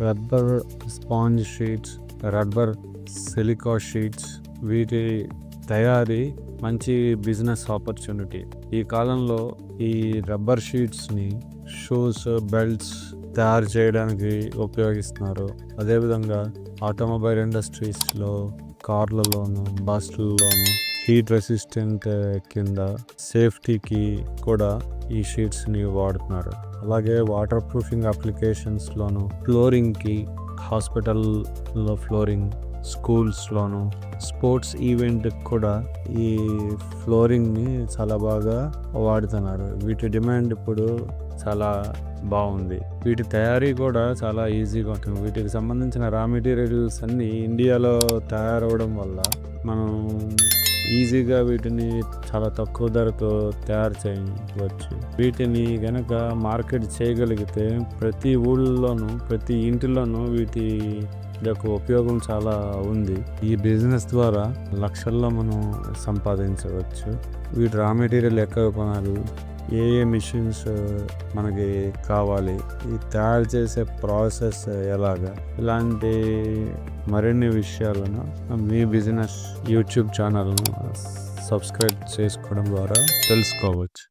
Rubber sponge sheets, rubber silica sheets, వీటి తయారీ మంచి బిజినెస్ ఆపర్చునిటీ. ఈ కాలంలో ఈ రబ్బర్ షీట్స్ని షూస్, బెల్ట్స్ తయారు చేయడానికి ఉపయోగిస్తున్నారు. అదేవిధంగా ఆటోమొబైల్ ఇండస్ట్రీస్లో, కార్లలోను, బస్సులలోను హీట్ రెసిస్టెంట్ కింద సేఫ్టీకి కూడా ఈ షీట్స్ని వాడుతున్నారు. అలాగే వాటర్ ప్రూఫింగ్ అప్లికేషన్స్లోను, ఫ్లోరింగ్కి, హాస్పిటల్లో ఫ్లోరింగ్, స్కూల్స్లోను, స్పోర్ట్స్ ఈవెంట్ కూడా ఈ ఫ్లోరింగ్ని చాలా బాగా వాడుతున్నారు. వీటి డిమాండ్ ఇప్పుడు చాలా బాగుంది. వీటి తయారీ కూడా చాలా ఈజీగా ఉంటుంది. వీటికి సంబంధించిన రా మెటీరియల్స్ అన్నీ ఇండియాలో తయారవడం వల్ల మనం ఈజీగా వీటిని చాలా తక్కువ ధరకు తయారు చేయవచ్చు. వీటిని గనక మార్కెట్ చేయగలిగితే ప్రతి ఊళ్ళోనూ, ప్రతి ఇంటిలోనూ వీటి యొక్క ఉపయోగం చాలా ఉంది. ఈ బిజినెస్ ద్వారా లక్షల్లో మనం సంపాదించవచ్చు. వీటి రా మెటీరియల్ ఎక్కడ కొనాలి, ఏ మిషన్స్ మనకి కావాలి, ఈ తయారు చేసే ప్రాసెస్ ఎలాగా, ఇలాంటి మరిన్ని విషయాలను మీ బిజినెస్ యూట్యూబ్ ఛానల్ను సబ్స్క్రైబ్ చేసుకోవడం ద్వారా తెలుసుకోవచ్చు.